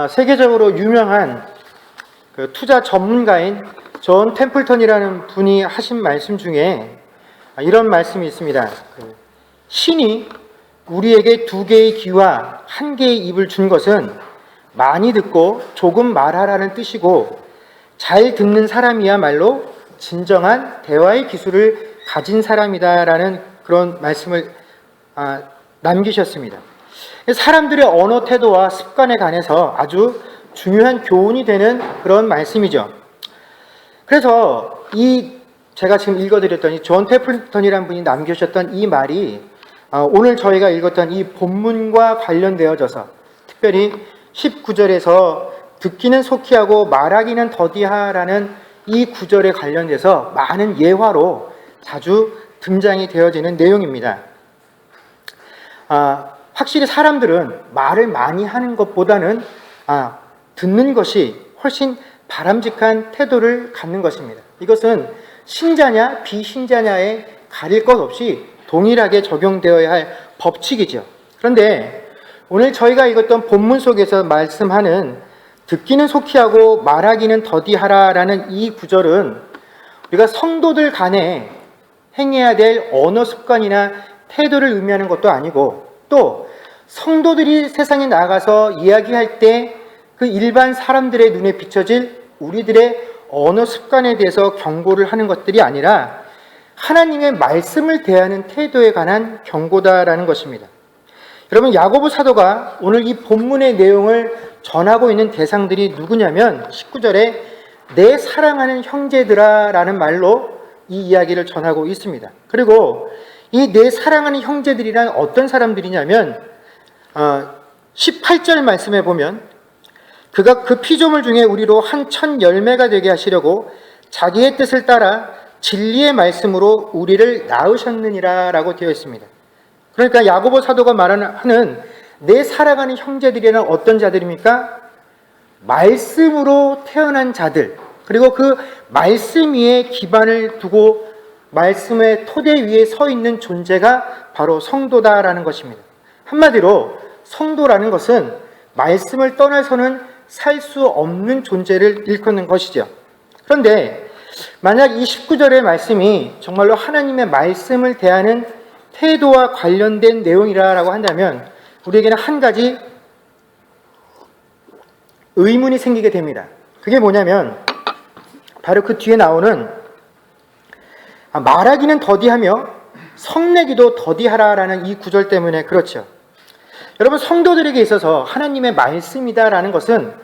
세계적으로 유명한 그 투자 전문가인 존 템플턴이라는 분이 하신 말씀 중에 이런 말씀이 있습니다. 신이 우리에게 2개의 귀와 1개의 입을 준 것은 많이 듣고 조금 말하라는 뜻이고, 잘 듣는 사람이야말로 진정한 대화의 기술을 가진 사람이다라는 그런 말씀을 남기셨습니다. 사람들의 언어 태도와 습관에 관해서 아주 중요한 교훈이 되는 그런 말씀이죠. 그래서 제가 지금 읽어드렸던 존 태플턴이라는 분이 남겨주셨던 이 말이 오늘 저희가 읽었던 이 본문과 관련되어져서, 특별히 19절에서 듣기는 속히 하고 말하기는 더디하라는 이 구절에 관련돼서 많은 예화로 자주 등장이 되어지는 내용입니다. 확실히 사람들은 말을 많이 하는 것보다는 듣는 것이 훨씬 바람직한 태도를 갖는 것입니다. 이것은 신자냐 비신자냐에 가릴 것 없이 동일하게 적용되어야 할 법칙이죠. 그런데 오늘 저희가 읽었던 본문 속에서 말씀하는 듣기는 속히 하고 말하기는 더디하라라는 이 구절은 우리가 성도들 간에 행해야 될 언어 습관이나 태도를 의미하는 것도 아니고, 또 성도들이 세상에 나가서 이야기할 때 그 일반 사람들의 눈에 비춰질 우리들의 언어 습관에 대해서 경고를 하는 것들이 아니라 하나님의 말씀을 대하는 태도에 관한 경고다라는 것입니다. 여러분, 야고보 사도가 오늘 이 본문의 내용을 전하고 있는 대상들이 누구냐면 19절에 내 사랑하는 형제들아 라는 말로 이 이야기를 전하고 있습니다. 그리고 이 내 사랑하는 형제들이란 어떤 사람들이냐면 18절 말씀에 보면 그가 그 피조물 중에 우리로 한 천 열매가 되게 하시려고 자기의 뜻을 따라 진리의 말씀으로 우리를 낳으셨느니라 라고 되어 있습니다. 그러니까 야고보 사도가 말하는 내 사랑하는 형제들이란 어떤 자들입니까? 말씀으로 태어난 자들, 그리고 그 말씀 위에 기반을 두고 말씀의 토대 위에 서 있는 존재가 바로 성도다라는 것입니다. 한마디로 성도라는 것은 말씀을 떠나서는 살 수 없는 존재를 일컫는 것이죠. 그런데 만약 이 19절의 말씀이 정말로 하나님의 말씀을 대하는 태도와 관련된 내용이라고 한다면 우리에게는 한 가지 의문이 생기게 됩니다. 그게 뭐냐면 바로 그 뒤에 나오는 말하기는 더디하며 성내기도 더디하라라는 이 구절 때문에 그렇죠. 여러분, 성도들에게 있어서 하나님의 말씀이다라는 것은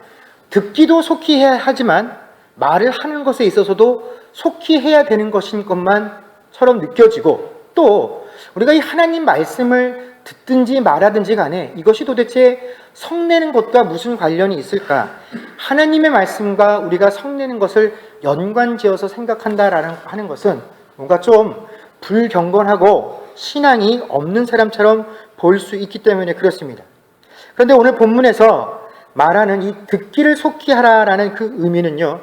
듣기도 속히 해야 하지만 말을 하는 것에 있어서도 속히 해야 되는 것인 것만처럼 느껴지고, 또 우리가 이 하나님 말씀을 듣든지 말하든지 간에 이것이 도대체 성내는 것과 무슨 관련이 있을까? 하나님의 말씀과 우리가 성내는 것을 연관지어서 생각한다라는 하는 것은 뭔가 좀 불경건하고 신앙이 없는 사람처럼 볼 수 있기 때문에 그렇습니다. 그런데 오늘 본문에서 말하는 이 듣기를 속히 하라라는 그 의미는요,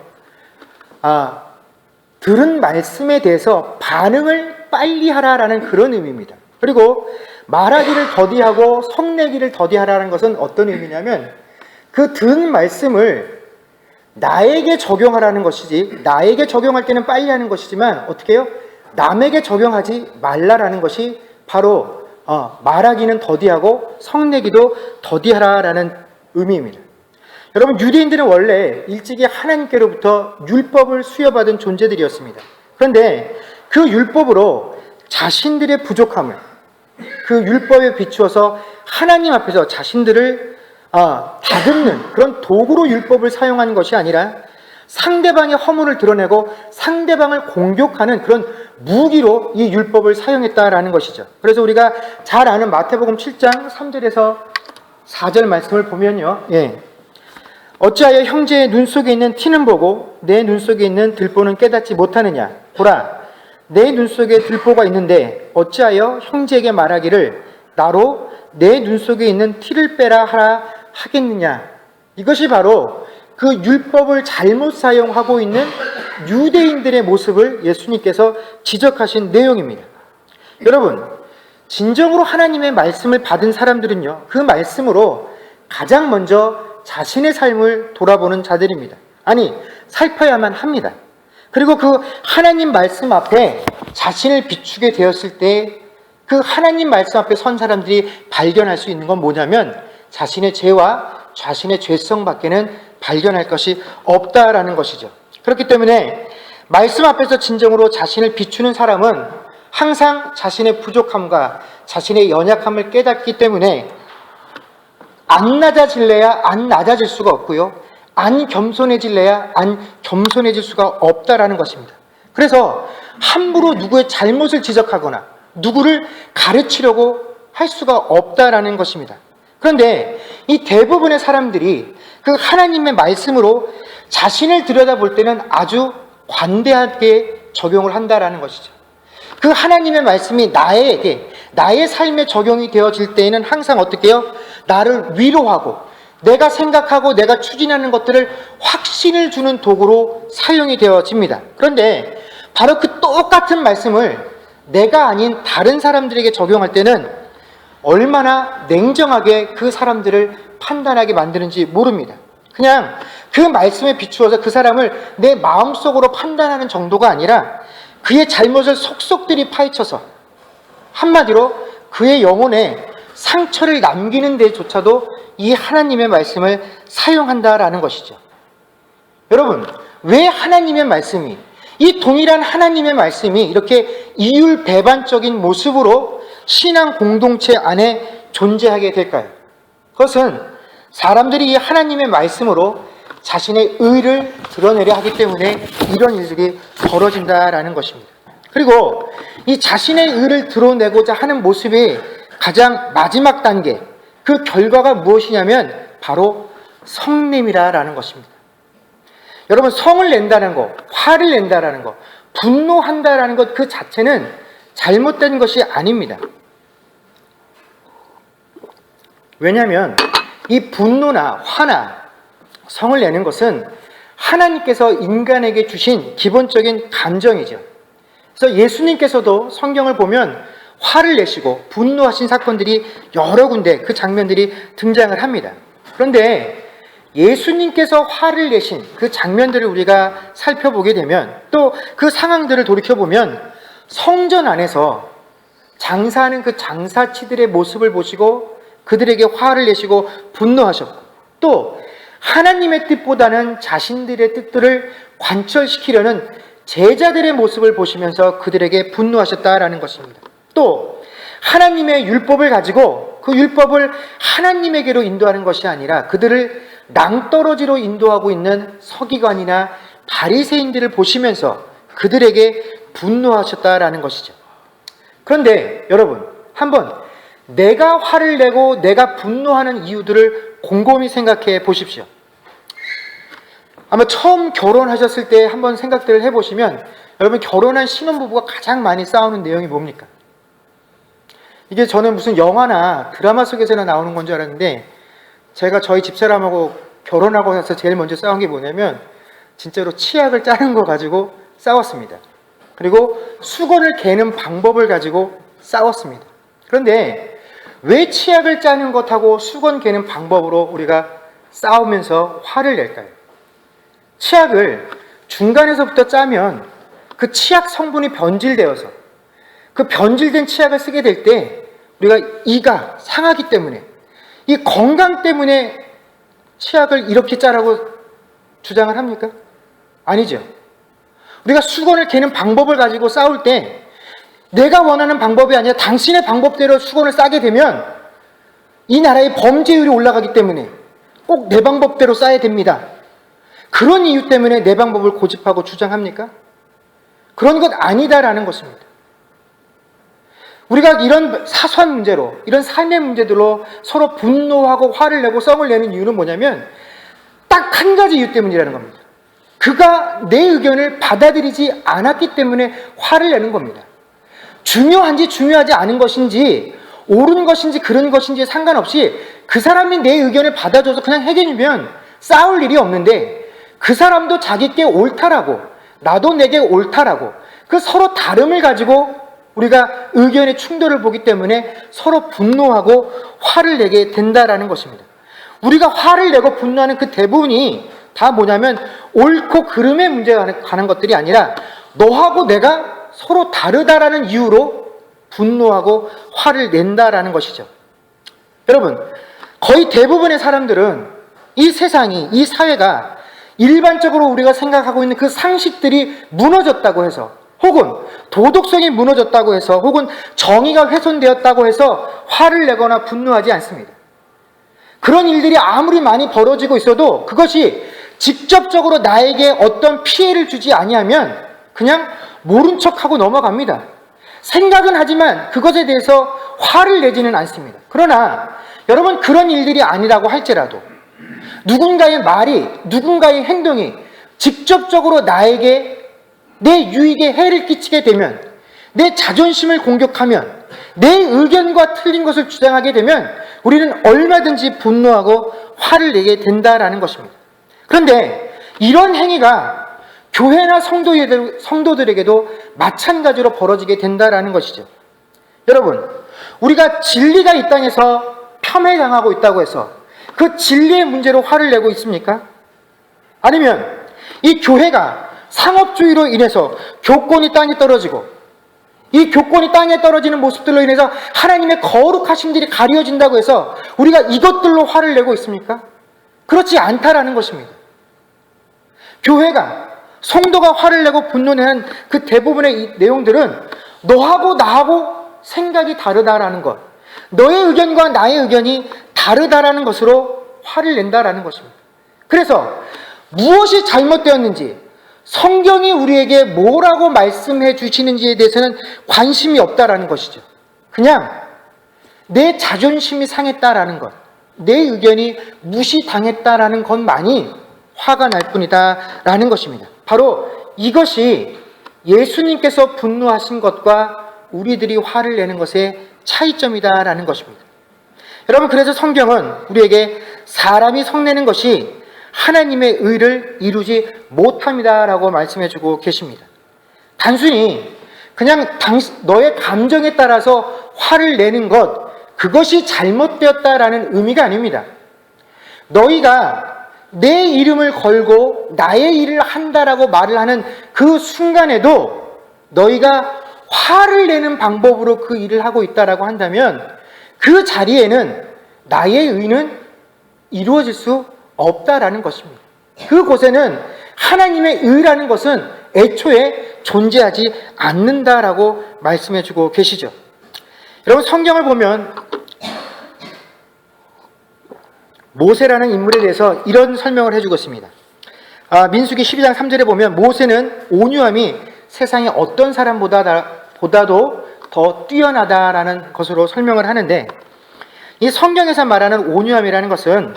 들은 말씀에 대해서 반응을 빨리 하라라는 그런 의미입니다. 그리고 말하기를 더디하고 성내기를 더디하라는 것은 어떤 의미냐면 그 들은 말씀을 나에게 적용하라는 것이지, 나에게 적용할 때는 빨리 하는 것이지만 어떻게 해요? 남에게 적용하지 말라라는 것이 바로 말하기는 더디하고 성내기도 더디하라라는 의미입니다. 여러분, 유대인들은 원래 일찍이 하나님께로부터 율법을 수여받은 존재들이었습니다. 그런데 그 율법으로 자신들의 부족함을 그 율법에 비추어서 하나님 앞에서 자신들을 다듬는 그런 도구로 율법을 사용하는 것이 아니라 상대방의 허물을 드러내고 상대방을 공격하는 그런 무기로 이 율법을 사용했다라는 것이죠. 그래서 우리가 잘 아는 마태복음 7장 3절에서 4절 말씀을 보면요, 어찌하여 형제의 눈 속에 있는 티는 보고 내 눈 속에 있는 들보는 깨닫지 못하느냐? 보라, 내 눈 속에 들보가 있는데 어찌하여 형제에게 말하기를 나로 내 눈 속에 있는 티를 빼라 하라 하겠느냐? 이것이 바로 그 율법을 잘못 사용하고 있는 유대인들의 모습을 예수님께서 지적하신 내용입니다. 여러분, 진정으로 하나님의 말씀을 받은 사람들은요, 그 말씀으로 가장 먼저 자신의 삶을 돌아보는 자들입니다. 아니, 살펴야만 합니다. 그리고 그 하나님 말씀 앞에 자신을 비추게 되었을 때 그 하나님 말씀 앞에 선 사람들이 발견할 수 있는 건 뭐냐면 자신의 죄와 자신의 죄성 밖에는 발견할 것이 없다라는 것이죠. 그렇기 때문에 말씀 앞에서 진정으로 자신을 비추는 사람은 항상 자신의 부족함과 자신의 연약함을 깨닫기 때문에 안 낮아질래야 안 낮아질 수가 없고요, 안 겸손해질래야 안 겸손해질 수가 없다라는 것입니다. 그래서 함부로 누구의 잘못을 지적하거나 누구를 가르치려고 할 수가 없다라는 것입니다. 그런데 이 대부분의 사람들이 그 하나님의 말씀으로 자신을 들여다볼 때는 아주 관대하게 적용을 한다라는 것이죠. 그 하나님의 말씀이 나에게, 나의 삶에 적용이 되어질 때에는 항상 어떻게 해요? 나를 위로하고 내가 생각하고 내가 추진하는 것들을 확신을 주는 도구로 사용이 되어집니다. 그런데 바로 그 똑같은 말씀을 내가 아닌 다른 사람들에게 적용할 때는 얼마나 냉정하게 그 사람들을 판단하게 만드는지 모릅니다. 그냥 그 말씀에 비추어서 그 사람을 내 마음속으로 판단하는 정도가 아니라 그의 잘못을 속속들이 파헤쳐서 한마디로 그의 영혼에 상처를 남기는 데조차도 이 하나님의 말씀을 사용한다라는 것이죠. 여러분, 왜 하나님의 말씀이, 이 동일한 하나님의 말씀이 이렇게 이율배반적인 모습으로 신앙 공동체 안에 존재하게 될까요? 그것은 사람들이 이 하나님의 말씀으로 자신의 의를 드러내려 하기 때문에 이런 일들이 벌어진다라는 것입니다. 그리고 이 자신의 의를 드러내고자 하는 모습이 가장 마지막 단계, 그 결과가 무엇이냐면 바로 성냄이라는 것입니다. 여러분, 성을 낸다는 것, 화를 낸다라는 것, 분노한다라는 것 그 자체는 잘못된 것이 아닙니다. 왜냐하면 이 분노나 화나 성을 내는 것은 하나님께서 인간에게 주신 기본적인 감정이죠. 그래서 예수님께서도 성경을 보면 화를 내시고 분노하신 사건들이 여러 군데 그 장면들이 등장을 합니다. 그런데 예수님께서 화를 내신 그 장면들을 우리가 살펴보게 되면, 또 그 상황들을 돌이켜보면 성전 안에서 장사하는 그 장사치들의 모습을 보시고 그들에게 화를 내시고 분노하셨고, 또 하나님의 뜻보다는 자신들의 뜻들을 관철시키려는 제자들의 모습을 보시면서 그들에게 분노하셨다라는 것입니다. 또 하나님의 율법을 가지고 그 율법을 하나님에게로 인도하는 것이 아니라 그들을 낭떠러지로 인도하고 있는 서기관이나 바리새인들을 보시면서 그들에게 분노하셨다라는 것이죠. 그런데 여러분, 한번 내가 화를 내고 내가 분노하는 이유들을 곰곰이 생각해 보십시오. 아마 처음 결혼하셨을 때 한번 생각들을 해보시면, 여러분, 결혼한 신혼부부가 가장 많이 싸우는 내용이 뭡니까? 이게 저는 무슨 영화나 드라마 속에서나 나오는 건 줄 알았는데, 제가 저희 집사람하고 결혼하고 나서 제일 먼저 싸운 게 뭐냐면 진짜로 치약을 짜는 거 가지고 싸웠습니다. 그리고 수건을 개는 방법을 가지고 싸웠습니다. 그런데 왜 치약을 짜는 것하고 수건 개는 방법으로 우리가 싸우면서 화를 낼까요? 치약을 중간에서부터 짜면 그 치약 성분이 변질되어서 그 변질된 치약을 쓰게 될 때 우리가 이가 상하기 때문에, 이 건강 때문에 치약을 이렇게 짜라고 주장을 합니까? 아니죠. 우리가 수건을 개는 방법을 가지고 싸울 때 내가 원하는 방법이 아니라 당신의 방법대로 수건을 싸게 되면 이 나라의 범죄율이 올라가기 때문에 꼭 내 방법대로 싸야 됩니다. 그런 이유 때문에 내 방법을 고집하고 주장합니까? 그런 것 아니다라는 것입니다. 우리가 이런 사소한 문제로, 이런 삶의 문제들로 서로 분노하고 화를 내고 성을 내는 이유는 뭐냐면 딱 한 가지 이유 때문이라는 겁니다. 그가 내 의견을 받아들이지 않았기 때문에 화를 내는 겁니다. 중요한지 중요하지 않은 것인지, 옳은 것인지 그런 것인지 상관없이 그 사람이 내 의견을 받아줘서 그냥 해결이면 싸울 일이 없는데, 그 사람도 자기께 옳다라고 나도 내게 옳다라고 그 서로 다름을 가지고 우리가 의견의 충돌을 보기 때문에 서로 분노하고 화를 내게 된다라는 것입니다. 우리가 화를 내고 분노하는 그 대부분이 다 뭐냐면 옳고 그름의 문제가 가는 것들이 아니라 너하고 내가 서로 다르다라는 이유로 분노하고 화를 낸다라는 것이죠. 여러분, 거의 대부분의 사람들은 이 세상이, 이 사회가 일반적으로 우리가 생각하고 있는 그 상식들이 무너졌다고 해서, 혹은 도덕성이 무너졌다고 해서, 혹은 정의가 훼손되었다고 해서 화를 내거나 분노하지 않습니다. 그런 일들이 아무리 많이 벌어지고 있어도 그것이 직접적으로 나에게 어떤 피해를 주지 아니하면 그냥 모른 척하고 넘어갑니다. 생각은 하지만 그것에 대해서 화를 내지는 않습니다. 그러나 여러분, 그런 일들이 아니라고 할지라도 누군가의 말이, 누군가의 행동이 직접적으로 나에게 내 유익에 해를 끼치게 되면, 내 자존심을 공격하면, 내 의견과 틀린 것을 주장하게 되면 우리는 얼마든지 분노하고 화를 내게 된다라는 것입니다. 그런데 이런 행위가 교회나 성도들에게도 마찬가지로 벌어지게 된다라는 것이죠. 여러분, 우리가 진리가 이 땅에서 폄훼당하고 있다고 해서 그 진리의 문제로 화를 내고 있습니까? 아니면 이 교회가 상업주의로 인해서 교권이 땅에 떨어지고, 이 교권이 땅에 떨어지는 모습들로 인해서 하나님의 거룩하심들이 가려진다고 해서 우리가 이것들로 화를 내고 있습니까? 그렇지 않다라는 것입니다. 교회가, 성도가 화를 내고 분노하는 그 대부분의 이 내용들은 너하고 나하고 생각이 다르다라는 것, 너의 의견과 나의 의견이 다르다라는 것으로 화를 낸다라는 것입니다. 그래서 무엇이 잘못되었는지, 성경이 우리에게 뭐라고 말씀해 주시는지에 대해서는 관심이 없다라는 것이죠. 그냥 내 자존심이 상했다라는 것, 내 의견이 무시당했다라는 것만이 화가 날 뿐이다라는 것입니다. 바로 이것이 예수님께서 분노하신 것과 우리들이 화를 내는 것의 차이점이다라는 것입니다. 여러분, 그래서 성경은 우리에게 사람이 성내는 것이 하나님의 의를 이루지 못합니다라고 말씀해주고 계십니다. 단순히 그냥 너의 감정에 따라서 화를 내는 것, 그것이 잘못되었다라는 의미가 아닙니다. 너희가 내 이름을 걸고 나의 일을 한다라고 말을 하는 그 순간에도 너희가 화를 내는 방법으로 그 일을 하고 있다라고 한다면 그 자리에는 나의 의는 이루어질 수 없다라는 것입니다. 그곳에는 하나님의 의라는 것은 애초에 존재하지 않는다라고 말씀해주고 계시죠. 여러분, 성경을 보면 모세라는 인물에 대해서 이런 설명을 해주고 있습니다. 민수기 12장 3절에 보면 모세는 온유함이 세상에 어떤 사람보다도 더 뛰어나다라는 것으로 설명을 하는데, 이 성경에서 말하는 온유함이라는 것은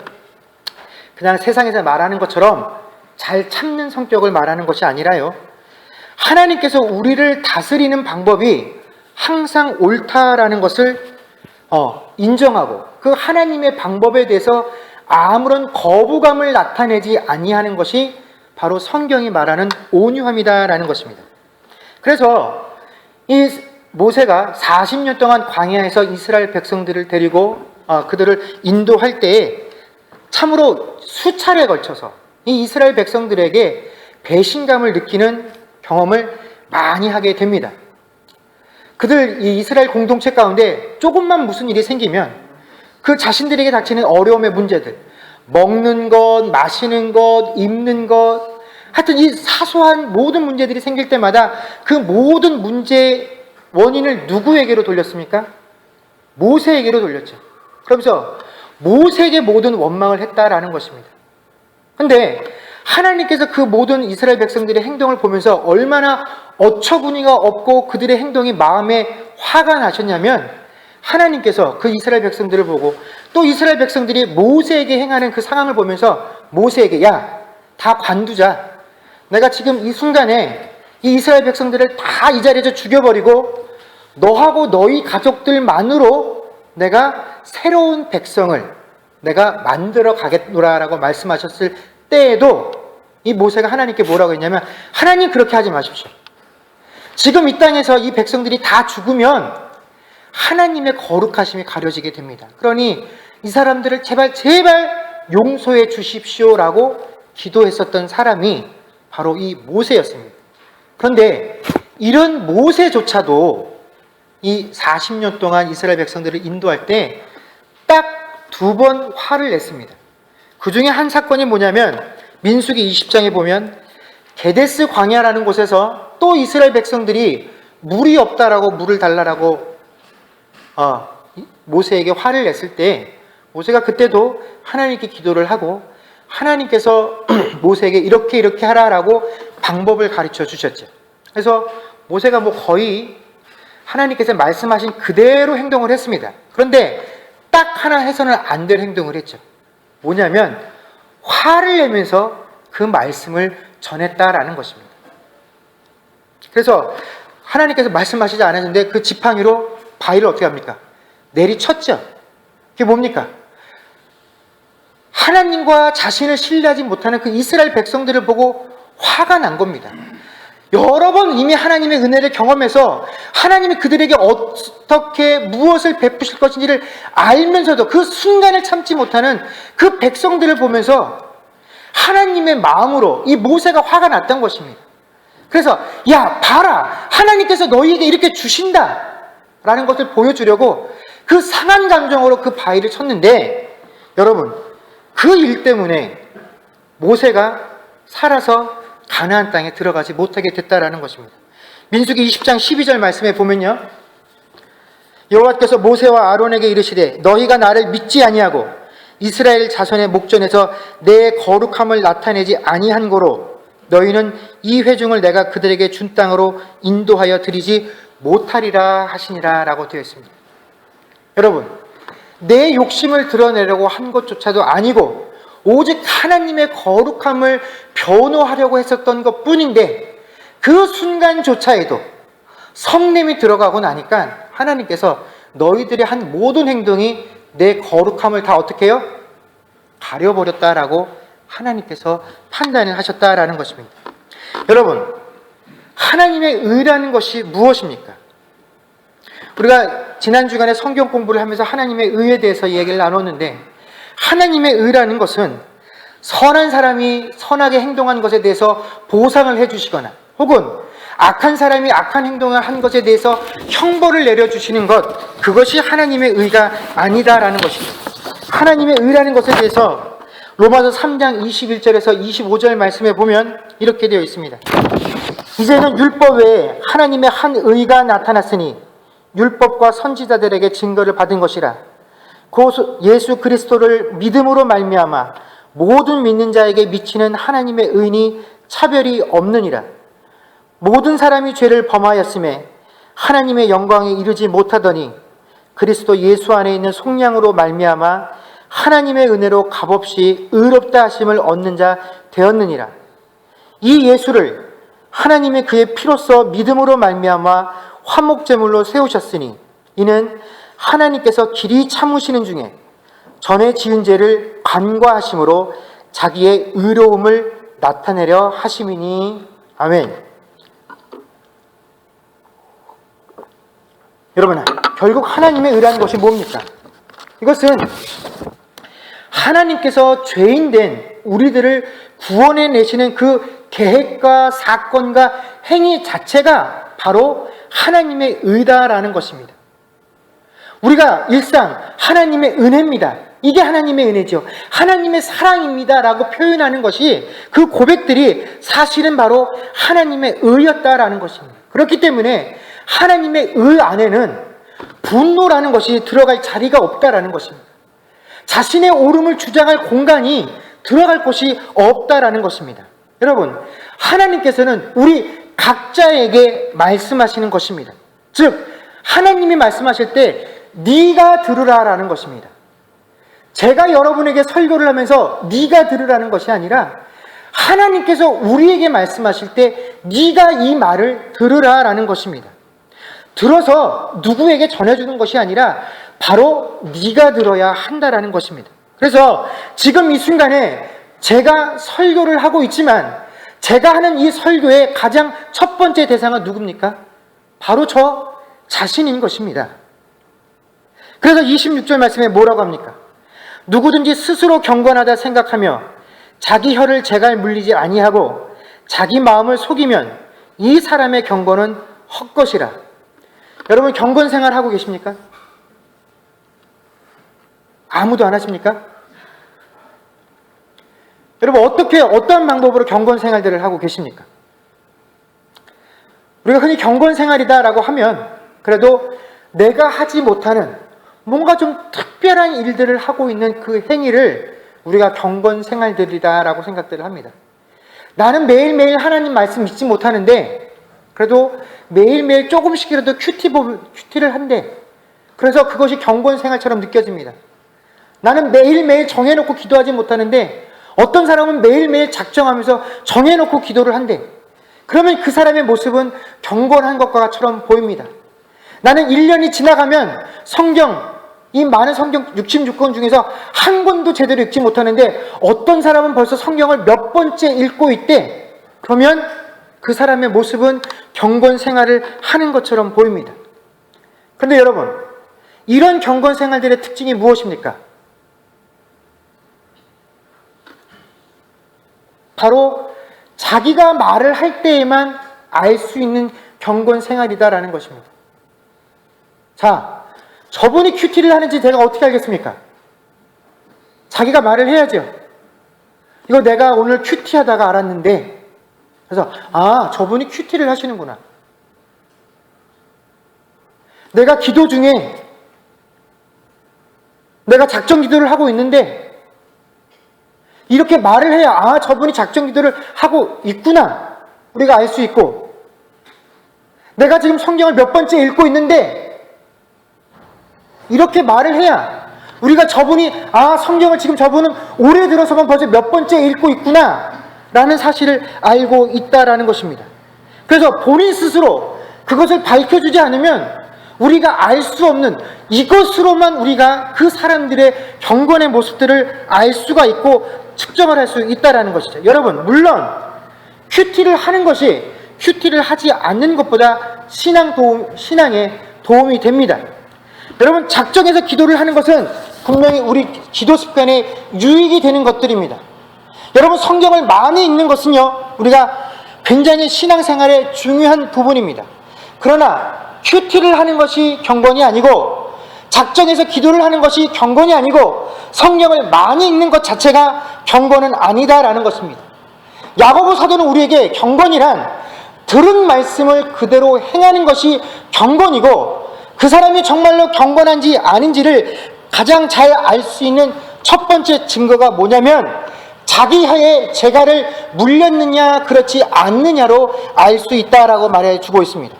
그냥 세상에서 말하는 것처럼 잘 참는 성격을 말하는 것이 아니라요, 하나님께서 우리를 다스리는 방법이 항상 옳다라는 것을 인정하고 그 하나님의 방법에 대해서 아무런 거부감을 나타내지 아니하는 것이 바로 성경이 말하는 온유함이다라는 것입니다. 그래서 이 모세가 40년 동안 광야에서 이스라엘 백성들을 데리고 그들을 인도할 때에 참으로 수차례에 걸쳐서 이 이스라엘 백성들에게 배신감을 느끼는 경험을 많이 하게 됩니다. 그들 이 이스라엘 공동체 가운데 조금만 무슨 일이 생기면 그 자신들에게 닥치는 어려움의 문제들, 먹는 것, 마시는 것, 입는 것, 하여튼 이 사소한 모든 문제들이 생길 때마다 그 모든 문제의 원인을 누구에게로 돌렸습니까? 모세에게로 돌렸죠. 그러면서 모세에게 모든 원망을 했다라는 것입니다. 근데 하나님께서 그 모든 이스라엘 백성들의 행동을 보면서 얼마나 어처구니가 없고 그들의 행동이 마음에 화가 나셨냐면, 하나님께서 그 이스라엘 백성들을 보고 또 이스라엘 백성들이 모세에게 행하는 그 상황을 보면서 모세에게, 야, 다 관두자. 내가 지금 이 순간에 이 이스라엘 백성들을 다 이 자리에서 죽여버리고 너하고 너희 가족들만으로 내가 새로운 백성을 내가 만들어 가겠노라라고 말씀하셨을 때에도 이 모세가 하나님께 뭐라고 했냐면, 하나님, 그렇게 하지 마십시오. 지금 이 땅에서 이 백성들이 다 죽으면 하나님의 거룩하심이 가려지게 됩니다. 그러니 이 사람들을 제발 용서해 주십시오라고 기도했었던 사람이 바로 이 모세였습니다. 그런데 이런 모세조차도 이 40년 동안 이스라엘 백성들을 인도할 때 딱 2번 화를 냈습니다. 그 중에 한 사건이 뭐냐면 민수기 20장에 보면 게데스 광야라는 곳에서 또 이스라엘 백성들이 물이 없다라고 물을 달라라고 모세에게 화를 냈을 때 모세가 그때도 하나님께 기도를 하고 하나님께서 모세에게 이렇게 하라라고 방법을 가르쳐 주셨죠. 그래서 모세가 거의 하나님께서 말씀하신 그대로 행동을 했습니다. 그런데 딱 하나 해서는 안 될 행동을 했죠. 뭐냐면 화를 내면서 그 말씀을 전했다라는 것입니다. 그래서 하나님께서 말씀하시지 않았는데 그 지팡이로 바위를 어떻게 합니까? 내리쳤죠. 그게 뭡니까? 하나님과 자신을 신뢰하지 못하는 그 이스라엘 백성들을 보고 화가 난 겁니다. 여러 번 이미 하나님의 은혜를 경험해서 하나님이 그들에게 어떻게 무엇을 베푸실 것인지를 알면서도 그 순간을 참지 못하는 그 백성들을 보면서 하나님의 마음으로 이 모세가 화가 났던 것입니다. 그래서 야 봐라, 하나님께서 너희에게 이렇게 주신다 라는 것을 보여주려고 그 상한 감정으로 그 바위를 쳤는데, 여러분 그 일 때문에 모세가 살아서 가나안 땅에 들어가지 못하게 됐다라는 것입니다. 민수기 20장 12절 말씀에 보면요, 여호와께서 모세와 아론에게 이르시되 너희가 나를 믿지 아니하고 이스라엘 자손의 목전에서 내 거룩함을 나타내지 아니한 고로 너희는 이 회중을 내가 그들에게 준 땅으로 인도하여 드리지 못하리라 하시니라 라고 되어 있습니다. 여러분, 내 욕심을 드러내려고 한 것조차도 아니고 오직 하나님의 거룩함을 변호하려고 했었던 것 뿐인데, 그 순간조차에도 성냄이 들어가고 나니까 하나님께서 너희들의 한 모든 행동이 내 거룩함을 다 어떻게 해요? 가려버렸다라고 하나님께서 판단을 하셨다라는 것입니다. 여러분, 하나님의 의라는 것이 무엇입니까? 우리가 지난 주간에 성경 공부를 하면서 하나님의 의에 대해서 얘기를 나눴는데, 하나님의 의라는 것은 선한 사람이 선하게 행동한 것에 대해서 보상을 해주시거나 혹은 악한 사람이 악한 행동을 한 것에 대해서 형벌을 내려주시는 것, 그것이 하나님의 의가 아니다라는 것입니다. 하나님의 의라는 것에 대해서 로마서 3장 21절에서 25절 말씀에 보면 이렇게 되어 있습니다. 이제는 율법 외에 하나님의 한 의가 나타났으니 율법과 선지자들에게 증거를 받은 것이라. 곧 예수 그리스도를 믿음으로 말미암아 모든 믿는 자에게 미치는 하나님의 의니 차별이 없느니라. 모든 사람이 죄를 범하였음에 하나님의 영광에 이르지 못하더니 그리스도 예수 안에 있는 속량으로 말미암아 하나님의 은혜로 값없이 의롭다 하심을 얻는 자 되었느니라. 이 예수를 하나님의 그의 피로써 믿음으로 말미암아 화목제물로 세우셨으니 이는 하나님께서 길이 참으시는 중에 전에 지은 죄를 간과하심으로 자기의 의로움을 나타내려 하심이니. 아멘. 여러분, 결국 하나님의 의라는 것이 뭡니까? 이것은 하나님께서 죄인된 우리들을 구원해 내시는 그 계획과 사건과 행위 자체가 바로 하나님의 의다라는 것입니다. 우리가 일상 하나님의 은혜입니다, 이게 하나님의 은혜죠, 하나님의 사랑입니다 라고 표현하는 것이, 그 고백들이 사실은 바로 하나님의 의였다라는 것입니다. 그렇기 때문에 하나님의 의 안에는 분노라는 것이 들어갈 자리가 없다라는 것입니다. 자신의 옳음을 주장할 공간이 들어갈 곳이 없다라는 것입니다. 여러분, 하나님께서는 우리 각자에게 말씀하시는 것입니다. 즉, 하나님이 말씀하실 때 네가 들으라라는 것입니다. 제가 여러분에게 설교를 하면서 네가 들으라는 것이 아니라 하나님께서 우리에게 말씀하실 때 네가 이 말을 들으라라는 것입니다. 들어서 누구에게 전해주는 것이 아니라 바로 네가 들어야 한다라는 것입니다. 그래서 지금 이 순간에 제가 설교를 하고 있지만 제가 하는 이 설교의 가장 첫 번째 대상은 누굽니까? 바로 저 자신인 것입니다. 그래서 26절 말씀에 뭐라고 합니까? 누구든지 스스로 경건하다 생각하며 자기 혀를 제갈 물리지 아니하고 자기 마음을 속이면 이 사람의 경건은 헛것이라. 여러분, 경건 생활 하고 계십니까? 아무도 안 하십니까? 여러분, 어떠한 방법으로 경건 생활들을 하고 계십니까? 우리가 흔히 경건 생활이다라고 하면 그래도 내가 하지 못하는 뭔가 좀 특별한 일들을 하고 있는 그 행위를 우리가 경건 생활들이다라고 생각들을 합니다. 나는 매일매일 하나님 말씀 믿지 못하는데 그래도 매일매일 조금씩이라도 큐티를 한대. 그래서 그것이 경건 생활처럼 느껴집니다. 나는 매일매일 정해놓고 기도하지 못하는데 어떤 사람은 매일매일 작정하면서 정해놓고 기도를 한대. 그러면 그 사람의 모습은 경건한 것과처럼 보입니다. 나는 1년이 지나가면 이 많은 성경 66권 중에서 한 권도 제대로 읽지 못하는데 어떤 사람은 벌써 성경을 몇 번째 읽고 있대. 그러면 그 사람의 모습은 경건 생활을 하는 것처럼 보입니다. 그런데 여러분, 이런 경건 생활들의 특징이 무엇입니까? 바로 자기가 말을 할 때에만 알 수 있는 경건 생활이다라는 것입니다. 자, 저분이 큐티를 하는지 제가 어떻게 알겠습니까? 자기가 말을 해야죠. 이거 내가 오늘 큐티하다가 알았는데, 그래서 저분이 큐티를 하시는구나. 내가 기도 중에 내가 작정 기도를 하고 있는데 이렇게 말을 해야 저분이 작정 기도를 하고 있구나 우리가 알 수 있고, 내가 지금 성경을 몇 번째 읽고 있는데 이렇게 말을 해야 우리가 저분이 성경을 지금 저분은 올해 들어서만 벌써 몇 번째 읽고 있구나 라는 사실을 알고 있다라는 것입니다. 그래서 본인 스스로 그것을 밝혀주지 않으면 우리가 알 수 없는 이것으로만 우리가 그 사람들의 경건의 모습들을 알 수가 있고 측정을 할 수 있다는 것이죠. 여러분, 물론 큐티를 하는 것이 큐티를 하지 않는 것보다 신앙에 도움이 됩니다. 여러분, 작정해서 기도를 하는 것은 분명히 우리 기도 습관에 유익이 되는 것들입니다. 여러분, 성경을 많이 읽는 것은요, 우리가 굉장히 신앙생활의 중요한 부분입니다. 그러나 큐티를 하는 것이 경건이 아니고, 작정해서 기도를 하는 것이 경건이 아니고, 성경을 많이 읽는 것 자체가 경건은 아니다라는 것입니다. 야고보 사도는 우리에게 경건이란 들은 말씀을 그대로 행하는 것이 경건이고, 그 사람이 정말로 경건한지 아닌지를 가장 잘 알 수 있는 첫 번째 증거가 뭐냐면 자기 혀에 재갈을 물렸느냐 그렇지 않느냐로 알 수 있다라고 말해주고 있습니다.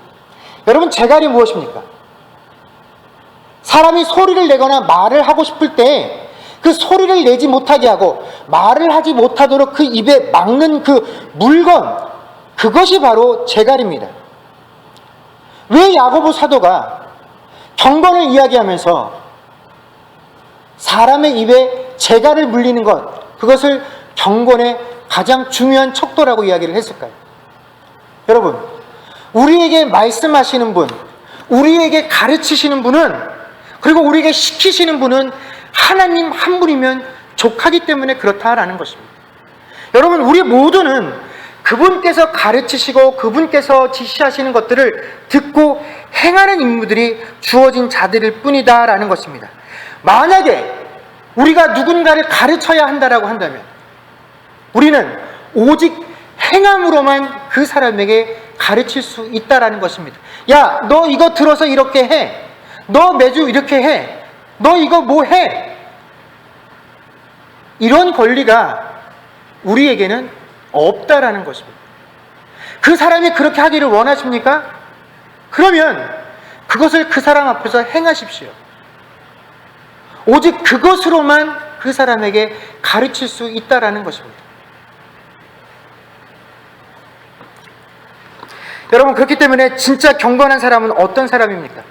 여러분, 재갈이 무엇입니까? 사람이 소리를 내거나 말을 하고 싶을 때 그 소리를 내지 못하게 하고 말을 하지 못하도록 그 입에 막는 그 물건, 그것이 바로 재갈입니다. 왜 야고보 사도가 경건을 이야기하면서 사람의 입에 재갈을 물리는 것, 그것을 경건의 가장 중요한 척도라고 이야기를 했을까요? 여러분, 우리에게 말씀하시는 분, 우리에게 가르치시는 분은, 그리고 우리에게 시키시는 분은 하나님 한 분이면 족하기 때문에 그렇다라는 것입니다. 여러분, 우리 모두는 그분께서 가르치시고 그분께서 지시하시는 것들을 듣고 행하는 인물들이 주어진 자들일 뿐이다라는 것입니다. 만약에 우리가 누군가를 가르쳐야 한다라고 한다면 우리는 오직 행함으로만 그 사람에게 가르칠 수 있다라는 것입니다. 야, 너 이거 들어서 이렇게 해. 너 매주 이렇게 해. 너 이거 뭐 해. 이런 권리가 우리에게는 없다라는 것입니다. 그 사람이 그렇게 하기를 원하십니까? 그러면 그것을 그 사람 앞에서 행하십시오. 오직 그것으로만 그 사람에게 가르칠 수 있다라는 것입니다. 여러분, 그렇기 때문에 진짜 경건한 사람은 어떤 사람입니까?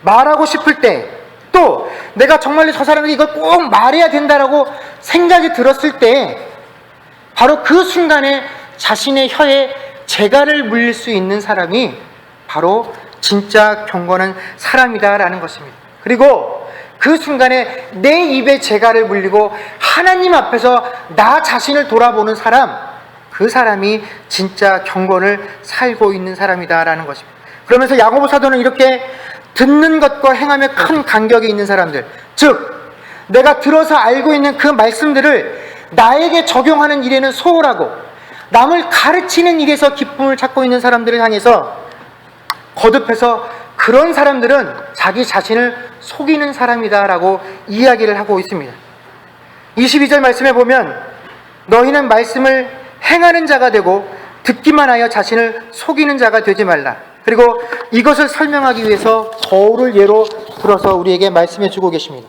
말하고 싶을 때, 또 내가 정말로 저 사람에게 이걸 꼭 말해야 된다라고 생각이 들었을 때 바로 그 순간에 자신의 혀에 재갈을 물릴 수 있는 사람이 바로 진짜 경건한 사람이다라는 것입니다. 그리고 그 순간에 내 입에 재갈을 물리고 하나님 앞에서 나 자신을 돌아보는 사람, 그 사람이 진짜 경건을 살고 있는 사람이다라는 것입니다. 그러면서 야고보 사도는 이렇게 듣는 것과 행함에 큰 간격이 있는 사람들, 즉 내가 들어서 알고 있는 그 말씀들을 나에게 적용하는 일에는 소홀하고 남을 가르치는 일에서 기쁨을 찾고 있는 사람들을 향해서 거듭해서 그런 사람들은 자기 자신을 속이는 사람이다라고 이야기를 하고 있습니다. 22절 말씀에 보면 너희는 말씀을 행하는 자가 되고 듣기만 하여 자신을 속이는 자가 되지 말라. 그리고 이것을 설명하기 위해서 거울을 예로 들어서 우리에게 말씀해 주고 계십니다.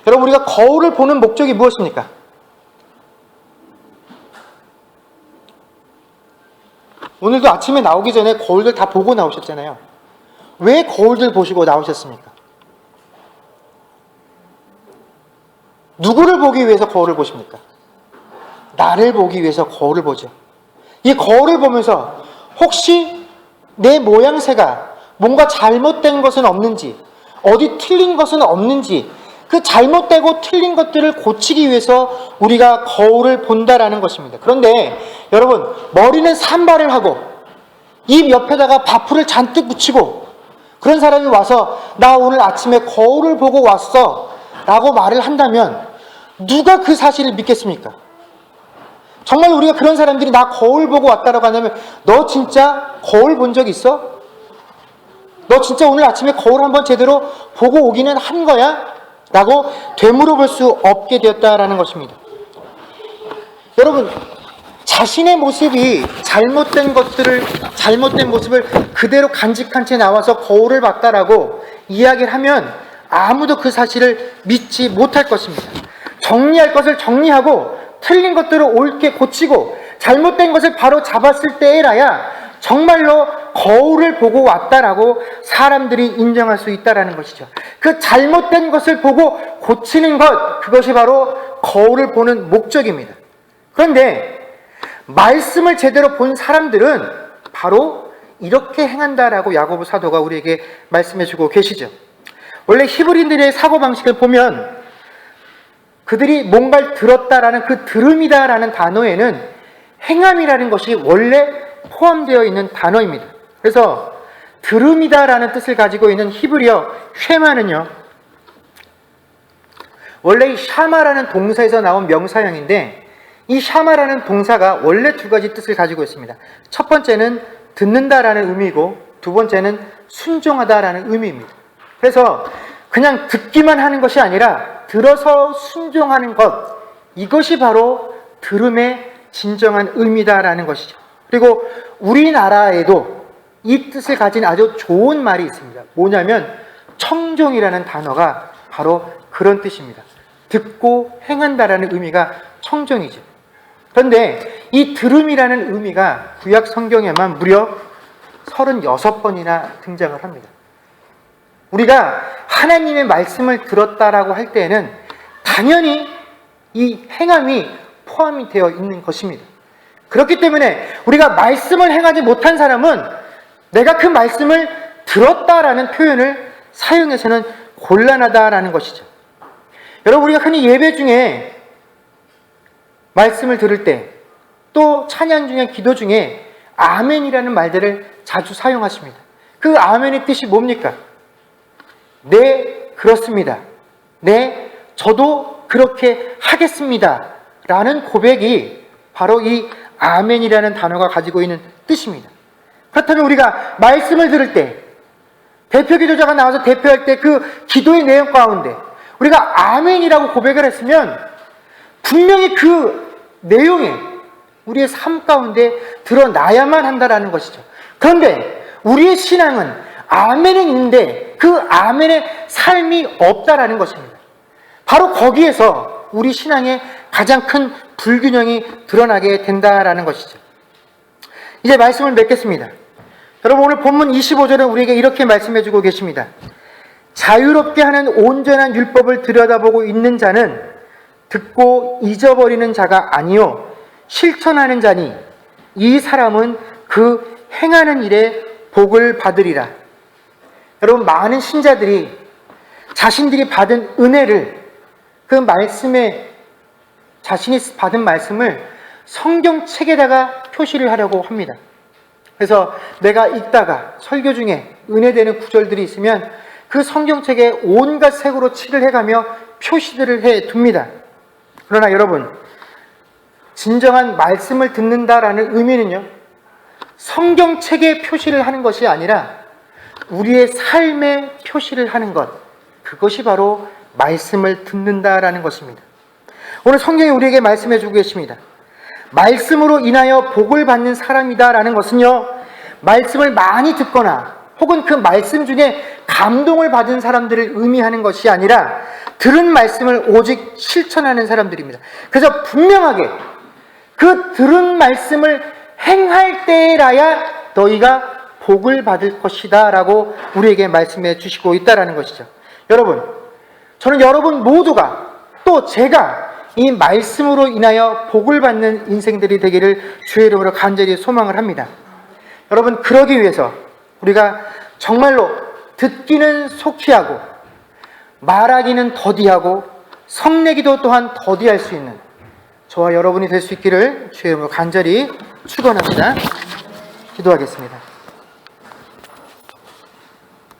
여러분, 우리가 거울을 보는 목적이 무엇입니까? 오늘도 아침에 나오기 전에 거울들 다 보고 나오셨잖아요. 왜 거울들 보시고 나오셨습니까? 누구를 보기 위해서 거울을 보십니까? 나를 보기 위해서 거울을 보죠. 이 거울을 보면서 혹시 내 모양새가 뭔가 잘못된 것은 없는지, 어디 틀린 것은 없는지, 그 잘못되고 틀린 것들을 고치기 위해서 우리가 거울을 본다라는 것입니다. 그런데 여러분, 머리는 산발을 하고 입 옆에다가 바풀을 잔뜩 붙이고 그런 사람이 와서 나 오늘 아침에 거울을 보고 왔어 라고 말을 한다면 누가 그 사실을 믿겠습니까? 정말 우리가 그런 사람들이 나 거울 보고 왔다라고 하냐면 너 진짜 거울 본 적 있어? 너 진짜 오늘 아침에 거울 한번 제대로 보고 오기는 한 거야? 라고 되물어볼 수 없게 되었다라는 것입니다. 여러분, 자신의 모습이 잘못된 모습을 그대로 간직한 채 나와서 거울을 봤다라고 이야기를 하면 아무도 그 사실을 믿지 못할 것입니다. 정리할 것을 정리하고 틀린 것들을 옳게 고치고 잘못된 것을 바로 잡았을 때에라야 정말로 거울을 보고 왔다라고 사람들이 인정할 수 있다라는 것이죠. 그 잘못된 것을 보고 고치는 것, 그것이 바로 거울을 보는 목적입니다. 그런데 말씀을 제대로 본 사람들은 바로 이렇게 행한다라고 야고보 사도가 우리에게 말씀해 주고 계시죠. 원래 히브리인들의 사고방식을 보면 그들이 뭔가를 들었다라는 그 들음이다라는 단어에는 행함이라는 것이 원래 포함되어 있는 단어입니다. 그래서 들음이다라는 뜻을 가지고 있는 히브리어 쉐마는요, 원래 이 샤마라는 동사에서 나온 명사형인데 이 샤마라는 동사가 원래 두 가지 뜻을 가지고 있습니다. 첫 번째는 듣는다라는 의미이고 두 번째는 순종하다라는 의미입니다. 그래서 그냥 듣기만 하는 것이 아니라 들어서 순종하는 것, 이것이 바로 들음의 진정한 의미다라는 것이죠. 그리고 우리나라에도 이 뜻을 가진 아주 좋은 말이 있습니다. 뭐냐면 청종이라는 단어가 바로 그런 뜻입니다. 듣고 행한다라는 의미가 청종이죠. 그런데 이 들음이라는 의미가 구약 성경에만 무려 36번이나 등장을 합니다. 우리가 하나님의 말씀을 들었다라고 할 때에는 당연히 이 행함이 포함이 되어 있는 것입니다. 그렇기 때문에 우리가 말씀을 행하지 못한 사람은 내가 그 말씀을 들었다라는 표현을 사용해서는 곤란하다라는 것이죠. 여러분, 우리가 흔히 예배 중에 말씀을 들을 때 또 찬양 중에 기도 중에 아멘이라는 말들을 자주 사용하십니다. 그 아멘의 뜻이 뭡니까? 네, 그렇습니다. 네, 저도 그렇게 하겠습니다. 라는 고백이 바로 이 아멘이라는 단어가 가지고 있는 뜻입니다. 그렇다면 우리가 말씀을 들을 때 대표 기도자가 나와서 대표할 때 그 기도의 내용 가운데 우리가 아멘이라고 고백을 했으면 분명히 그 내용에 우리의 삶 가운데 드러나야만 한다라는 것이죠. 그런데 우리의 신앙은 아멘은 있는데 그 아멘의 삶이 없다라는 것입니다. 바로 거기에서 우리 신앙의 가장 큰 불균형이 드러나게 된다라는 것이죠. 이제 말씀을 맺겠습니다. 여러분, 오늘 본문 25절은 우리에게 이렇게 말씀해주고 계십니다. 자유롭게 하는 온전한 율법을 들여다보고 있는 자는 듣고 잊어버리는 자가 아니요 실천하는 자니 이 사람은 그 행하는 일에 복을 받으리라. 여러분, 많은 신자들이 자신들이 받은 은혜를, 그 말씀에 자신이 받은 말씀을 성경책에다가 표시를 하려고 합니다. 그래서 내가 읽다가 설교 중에 은혜되는 구절들이 있으면 그 성경책에 온갖 색으로 칠을 해가며 표시들을 해둡니다. 그러나 여러분, 진정한 말씀을 듣는다라는 의미는요, 성경책에 표시를 하는 것이 아니라 우리의 삶에 표시를 하는 것, 그것이 바로 말씀을 듣는다라는 것입니다. 오늘 성경이 우리에게 말씀해 주고 계십니다. 말씀으로 인하여 복을 받는 사람이다라는 것은요, 말씀을 많이 듣거나 혹은 그 말씀 중에 감동을 받은 사람들을 의미하는 것이 아니라 들은 말씀을 오직 실천하는 사람들입니다. 그래서 분명하게 그 들은 말씀을 행할 때라야 너희가 복을 받을 것이다 라고 우리에게 말씀해 주시고 있다는 것이죠. 여러분, 저는 여러분 모두가 또 제가 이 말씀으로 인하여 복을 받는 인생들이 되기를 주의 이름으로 간절히 소망을 합니다. 여러분, 그러기 위해서 우리가 정말로 듣기는 속히 하고 말하기는 더디하고 성내기도 또한 더디할 수 있는 저와 여러분이 될 수 있기를 주의 이름으로 간절히 축원합니다. 기도하겠습니다.